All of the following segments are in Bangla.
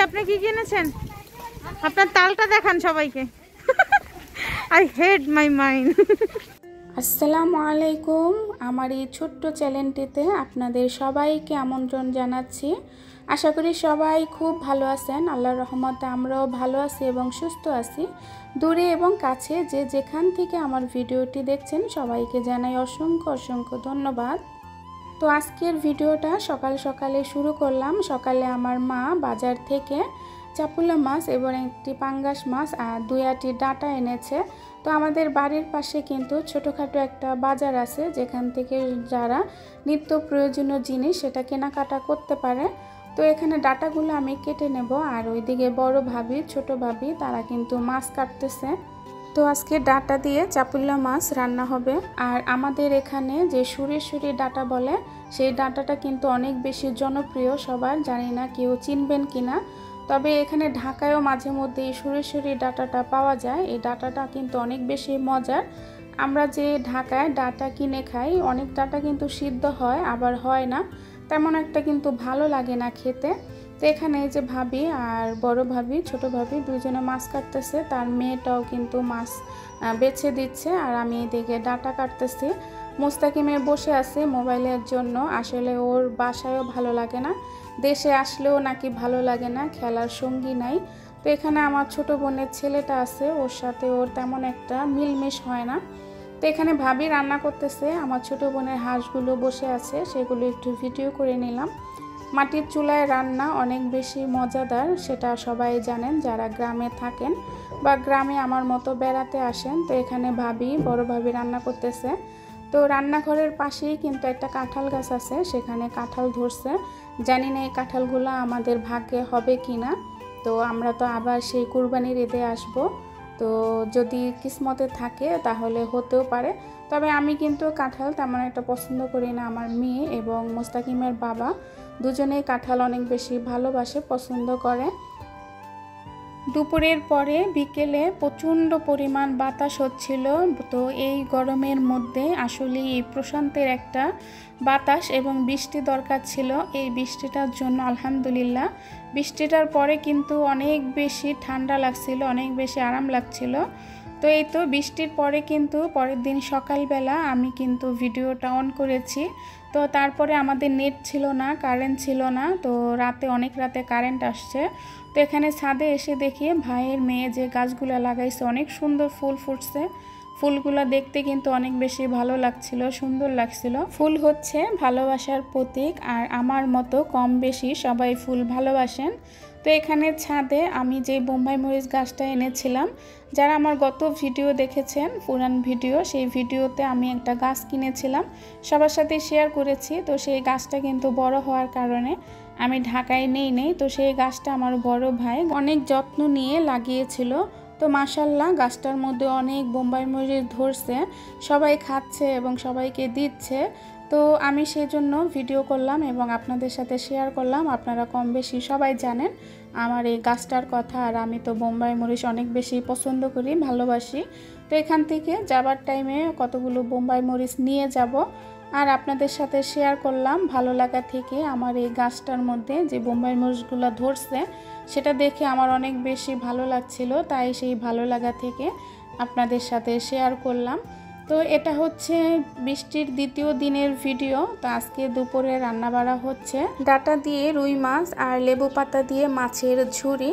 আপনি কি কিনেছেন? আপনার তালটা দেখান সবাইকে। I hate my mind. আসসালামু আলাইকুম। আমার এই ছোট্ট চ্যানেলটিতে আপনাদের সবাইকে আমন্ত্রণ জানাচ্ছি। আশা করি সবাই খুব ভালো আছেন। আল্লাহর রহমতে আমরাও ভালো আছি এবং সুস্থ আছি। দূরে এবং কাছে যে যেখান থেকে আমার ভিডিওটি দেখছেন সবাইকে জানাই অসংখ্য অসংখ্য ধন্যবাদ। তো আজকের ভিডিওটা সকাল সকালে শুরু করলাম। সকালে আমার মা বাজার থেকে চাপুলা মাছ এবং একটি পাঙ্গাস মাছ আর 2-আটি ডাঁটা এনেছে। তো আমাদের বাড়ির পাশে কিন্তু ছোটোখাটো একটা বাজার আছে, যেখান থেকে যারা নিত্য প্রয়োজনীয় জিনিস সেটা কেনাকাটা করতে পারে। তো এখানে ডাঁটাগুলো আমি কেটে নেব, আর ওইদিকে বড় ভাবি ছোট ভাবি তারা কিন্তু মাছ কাটতেছে। তো আজকে ডাঁটা দিয়ে চাপুল্লা মাছ রান্না হবে। আর আমাদের এখানে যে সুরি ডাঁটা বলে, সেই ডাঁটাটা কিন্তু অনেক বেশি জনপ্রিয় সবার, জানি না কেউ চিনবেন কিনা। তবে এখানে ঢাকায়ও মাঝে মধ্যে এই সুরি ডাঁটাটা পাওয়া যায়। এই ডাঁটাটা কিন্তু অনেক বেশি মজার। আমরা যে ঢাকায় ডাঁটা কিনে খাই, অনেক ডাঁটা কিন্তু সিদ্ধ হয় আবার হয় না, তেমন একটা কিন্তু ভালো লাগে না খেতে। তো এখানে এই যে ভাবি আর বড় ভাবি ছোট ভাবি দুইজনে মাছ কাটতেছে, তার মেয়েটাও কিন্তু মাছ বেছে দিচ্ছে, আর আমি এদিকে ডাঁটা কাটতেছি। মুস্তাকিমে বসে আছে মোবাইলের জন্য। আসলে ওর বাসায়ও ভালো লাগে না, দেশে আসলেও নাকি ভালো লাগে না, খেলার সঙ্গী নাই। তো এখানে আমার ছোট বোনের ছেলেটা আছে, ওর সাথে ওর তেমন একটা মিলমিশ হয় না। তো এখানে ভাবি রান্না করতেছে, আমার ছোট বোনের হাঁসগুলো বসে আছে, সেগুলো একটু ভিডিও করে নিলাম। মাটির চুলায় রান্না অনেক বেশি মজাদার, সেটা সবাই জানেন যারা গ্রামে থাকেন বা গ্রামে আমার মতো বেড়াতে আসেন। তো এখানে ভাবি বড় ভাবি রান্না করতেছে। তো রান্নাঘরের পাশেই কিন্তু একটা কাঁঠাল গাছ আছে, সেখানে কাঁঠাল ধরছে। জানি না এই কাঁঠালগুলো আমাদের ভাগ্যে হবে কি না। তো আমরা তো আবার সেই কুরবানির ঈদে আসব, তো যদি কিসমতে থাকে তাহলে হতেও পারে। তবে আমি কিন্তু কাঁঠাল তেমন একটা পছন্দ করি না। আমার মেয়ে এবং মুস্তাকিমের বাবা দুজনেই কাঁঠাল অনেক বেশি ভালোবাসে, পছন্দ করে। দুপুরের পরে বিকেলে প্রচণ্ড পরিমাণ বাতাস হচ্ছিল। তো এই গরমের মধ্যে আসলে এই প্রশান্তের একটা বাতাস এবং বৃষ্টি দরকার ছিল। এই বৃষ্টিটার জন্য আলহামদুলিল্লাহ, বৃষ্টিটার পরে কিন্তু অনেক বেশি ঠান্ডা লাগছিল, অনেক বেশি আরাম লাগছিল। তো এই তো বৃষ্টির পরে কিন্তু পরের দিন সকালবেলা আমি কিন্তু ভিডিওটা অন করেছি। তো তারপরে আমাদের নেট ছিল না, কারেন্ট ছিল না। তো অনেক রাতে কারেন্ট আসছে। তো এখানে ছাদে এসে দেখি ভাইয়ের মেয়ে যে গাছগুলো লাগাইছে, অনেক সুন্দর ফুল ফুটছে। ফুলগুলো দেখতে কিন্তু অনেক বেশি ভালো লাগছিল, সুন্দর লাগছিল। ফুল হচ্ছে ভালোবাসার প্রতীক, আর আমার মতো কম বেশি সবাই ফুল ভালোবাসেন। তো এখানে ছাদে আমি যে বোম্বাই মরিচ গাছটা এনেছিলাম, যারা আমার গত ভিডিও দেখেছেন পুরান ভিডিও, সেই ভিডিওতে আমি একটা গাছ কিনেছিলাম, সবার সাথে শেয়ার করেছি। তো সেই গাছটা কিন্তু বড় হওয়ার কারণে আমি ঢাকায় নেই। তো সেই গাছটা আমার বড় ভাই অনেক যত্ন নিয়ে লাগিয়েছিল। তো মাশাল্লাহ গাছটার মধ্যে অনেক বোম্বাই মরিচ ধরছে, সবাই খাচ্ছে এবং সবাইকে দিচ্ছে। তো আমি সেই জন্য ভিডিও করলাম এবং আপনাদের সাথে শেয়ার করলাম। আপনারা কম বেশি সবাই জানেন আমার এই গাছটার কথা, আর আমি তো বোম্বাই মরিচ অনেক বেশি পছন্দ করি, ভালোবাসি। তো এখান থেকে যাবার টাইমে কতগুলো বোম্বাই মরিচ নিয়ে যাব, আর আপনাদের সাথে শেয়ার করলাম। ভালো লাগা থেকে আমার এই গাছটার মধ্যে যে বোম্বাই মরিচগুলো ধরছে সেটা দেখে আমার অনেক বেশি ভালো লাগছিল, তাই সেই ভালো লাগা থেকে আপনাদের সাথে শেয়ার করলাম। তো এটা হচ্ছে বৃষ্টির দ্বিতীয় দিনের ভিডিও। তো আজকে দুপুরে রান্নাবাড়া হচ্ছে ডাঁটা দিয়ে রুই মাছ আর লেবু পাতা দিয়ে মাছের ঝুরি,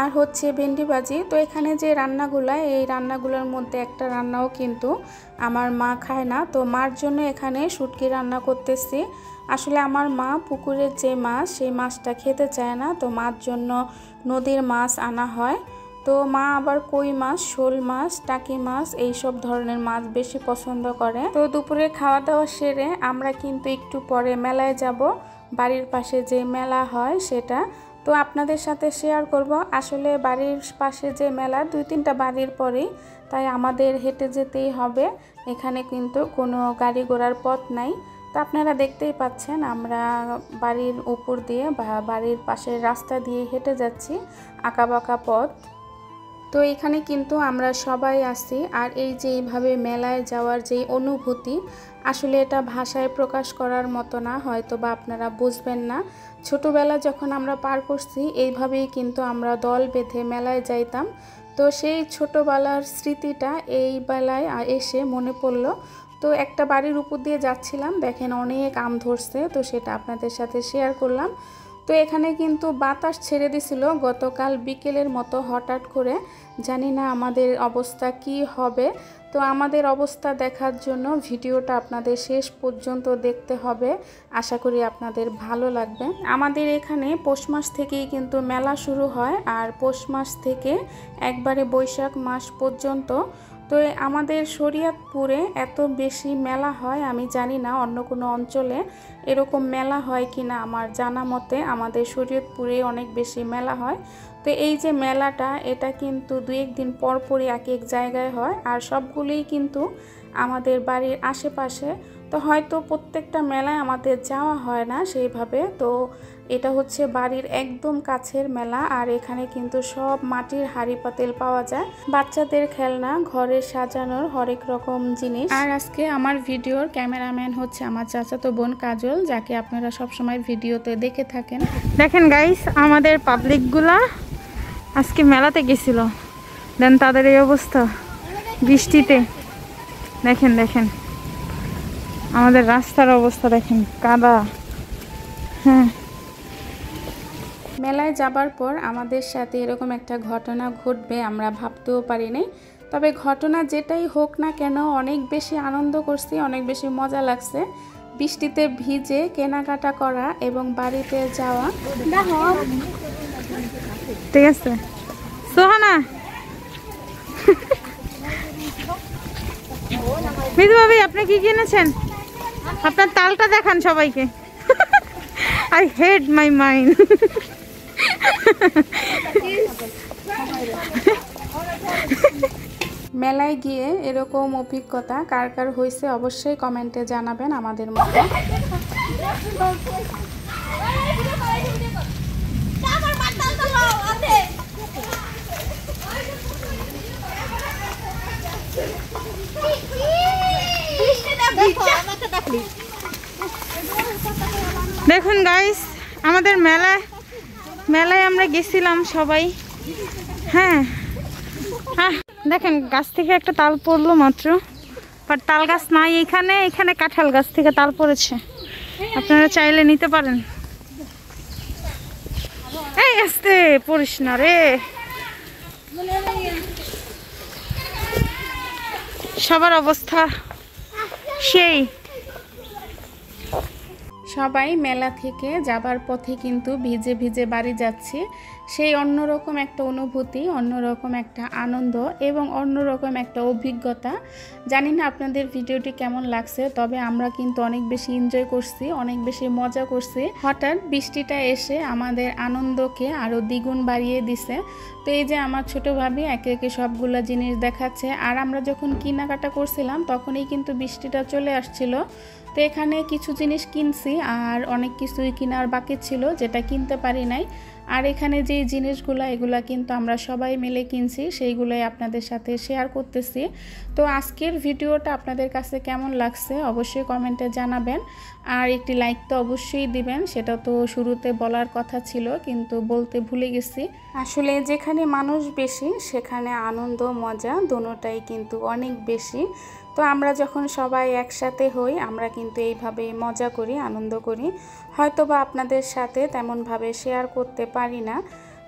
আর হচ্ছে ভেন্ডি ভাজি। তো এখানে যে রান্নাগুলো, এই রান্নাগুলোর মধ্যে একটা রান্নাও কিন্তু আমার মা খায় না। তো মার জন্য এখানে শুটকি রান্না করতেছি। আসলে আমার মা পুকুরের যে মাছ, সেই মাছটা খেতে চায় না, তো মার জন্য নদীর মাছ আনা হয়। তো মা আবার কই মাছ, শোল মাছ, টাকি মাছ এইসব ধরনের মাছ বেশি পছন্দ করে। তো দুপুরে খাওয়া দাওয়া সেরে আমরা কিন্তু একটু পরে মেলায় যাব, বাড়ির পাশে যে মেলা হয় সেটা। তো আপনাদের সাথে শেয়ার করব। আসলে বাড়ির পাশে যে মেলা 2-3টা বাড়ির পরেই, তাই আমাদের হেঁটে যেতেই হবে। এখানে কিন্তু কোনো গাড়ি ঘোড়ার পথ নাই। তো আপনারা দেখতেই পাচ্ছেন আমরা বাড়ির উপর দিয়ে বা বাড়ির পাশের রাস্তা দিয়ে হেঁটে যাচ্ছি, আঁকাবাঁকা পথ। তো এখানে কিন্তু আমরা সবাই আছি। আর এই যে এইভাবে মেলায় যাওয়ার যে অনুভূতি, আসলে এটা ভাষায় প্রকাশ করার মতো না, হয়তো বা আপনারা বুঝবেন না। ছোটোবেলা যখন আমরা পার করছি এইভাবেই কিন্তু আমরা দল বেঁধে মেলায় যাইতাম। তো সেই ছোটোবেলার স্মৃতিটা এই বেলায় এসে মনে পড়লো। তো একটা বাড়ির উপর দিয়ে যাচ্ছিলাম, দেখেন অনেক আম ধরছে, তো সেটা আপনাদের সাথে শেয়ার করলাম। তো এখানে কিন্তু বাতাস ছেড়ে দিছিল গতকাল বিকেলের মতো হঠাৎ করে, জানি না আমাদের অবস্থা কি হবে। তো আমাদের অবস্থা দেখার জন্য ভিডিওটা আপনাদের শেষ পর্যন্ত দেখতে হবে, আশা করি আপনাদের ভালো লাগবে। আমাদের এখানে পৌষ মাস থেকেই কিন্তু মেলা শুরু হয়, আর পৌষ মাস থেকে একবারে বৈশাখ মাস পর্যন্ত। তো আমাদের শরীয়তপুরে এত বেশি মেলা হয়, আমি জানি না অন্য কোনো অঞ্চলে এরকম মেলা হয় কি না। আমার জানা মতে আমাদের শরীয়তপুরে অনেক বেশি মেলা হয়। তো এই যে মেলাটা, এটা কিন্তু 2-1 দিন পর পরই এক এক জায়গায় হয়, আর সবগুলোই কিন্তু আমাদের বাড়ির আশেপাশে। তো হয়তো প্রত্যেকটা মেলায় আমাদের যাওয়া হয় না সেইভাবে। তো এটা হচ্ছে বাড়ির একদম কাছের মেলা, আর এখানে কিন্তু সব মাটির হাঁড়ি পাতিল পাওয়া যায়, বাচ্চাদের খেলনা, ঘরে সাজানোর হরেক রকম জিনিস। আর আজকে আমার ভিডিওর ক্যামেরাম্যান হচ্ছে আমার চাচাতো বোন কাজল, যাকে আপনারা সবসময় ভিডিওতে দেখে থাকেন। দেখেন গাইস, আমাদের পাবলিকগুলা আজকে মেলাতে গেছিল, দেন তাদের এই অবস্থা বৃষ্টিতে। দেখেন দেখেন আমাদের রাস্তার অবস্থা, দেখেন কাদা। হ্যাঁ, মেলায় যাবার পর আমাদের সাথে এরকম একটা ঘটনা ঘটবে আমরা ভাবতেও পারিনি। তবে ঘটনা যেটাই হোক না কেন, অনেক বেশি আনন্দ করছি, অনেক বেশি মজা লাগছে। বৃষ্টিতে ভিজে কেনাকাটা করা এবং বাড়িতে যাওয়া। ঠিক আছে সোহানা, মিজু ভাবি আপনি কি কিনেছেন? আপনার তালটা দেখান সবাইকে। I hate my mind. মেলায় গিয়ে এরকম অভিজ্ঞতা কার কার হয়েছে অবশ্যই কমেন্টে জানাবেন আমাদের মতো। দেখুন গাইস, আমাদের মেলায় আমরা গেছিলাম সবাই। হ্যাঁ হ্যাঁ, দেখেন গাছ থেকে একটা তাল পড়লো মাত্র, বাট তাল গাছ নাই এখানে। এখানে কাঁঠাল গাছ থেকে তাল পড়েছে, আপনারা চাইলে নিতে পারেন। এই আস্তে পড়িস না রে। সবার অবস্থা সেই। সবাই মেলা থেকে যাবার পথে কিন্তু ভিজে ভিজে বাড়ি যাচ্ছি। সেই অন্যরকম একটা অনুভূতি, অন্যরকম একটা আনন্দ এবং অন্যরকম একটা অভিজ্ঞতা। জানি না আপনাদের ভিডিওটি কেমন লাগছে, তবে আমরা কিন্তু অনেক বেশি এনজয় করছি, অনেক বেশি মজা করছি। হঠাৎ বৃষ্টিটা এসে আমাদের আনন্দকে আরও দ্বিগুণ বাড়িয়ে দিছে। তো এই যে আমার ছোটো ভাবি একে একে সবগুলো জিনিস দেখাচ্ছে, আর আমরা যখন কেনাকাটা করছিলাম তখনই কিন্তু বৃষ্টিটা চলে আসছিল। তো এখানে কিছু জিনিস কিনছি, আর অনেক কিছুই কেনার বাকি ছিল যেটা কিনতে পারি নাই। আর এখানে যে জিনিসগুলো, এগুলা কিন্তু আমরা সবাই মিলে কিনছি, সেইগুলোই আপনাদের সাথে শেয়ার করতেছি। তো আজকের ভিডিওটা আপনাদের কাছে কেমন লাগছে অবশ্যই কমেন্টে জানাবেন, আর একটি লাইক তো অবশ্যই দিবেন। সেটা তো শুরুতে বলার কথা ছিল কিন্তু বলতে ভুলে গেছি। আসলে যেখানে মানুষ বেশি সেখানে আনন্দ মজা দোনোটাই কিন্তু অনেক বেশি। তো আমরা যখন সবাই একসাথে হই আমরা কিন্তু এইভাবে মজা করি, আনন্দ করি। হয়তো বা আপনাদের সাথে তেমনভাবে শেয়ার করতে পারি না,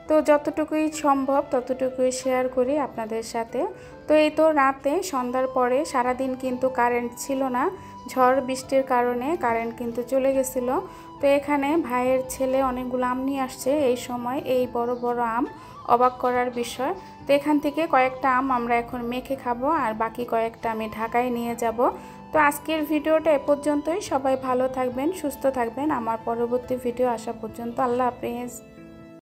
তো যতটুকুই সম্ভব ততটুকুই শেয়ার করি আপনাদের সাথে। তো এই তো রাতে সন্ধ্যার পরে সারাদিন কিন্তু কারেন্ট ছিল না, ঝড় বৃষ্টির কারণে কারেন্ট কিন্তু চলে গেছিল। তো এখানে ভাইয়ের ছেলে অনেকগুলো আম নিয়ে আসছে, এই সময় এই বড় বড় আম, অবাক করার বিষয়। তো এখান থেকে কয়েকটা আম আমরা এখন মেখে খাবো, আর বাকি কয়েকটা আমি ঢাকায় নিয়ে যাব। তো আজকের ভিডিওটা এ পর্যন্তই। সবাই ভালো থাকবেন, সুস্থ থাকবেন। আমার পরবর্তী ভিডিও আসা পর্যন্ত আল্লাহ হাফেজ।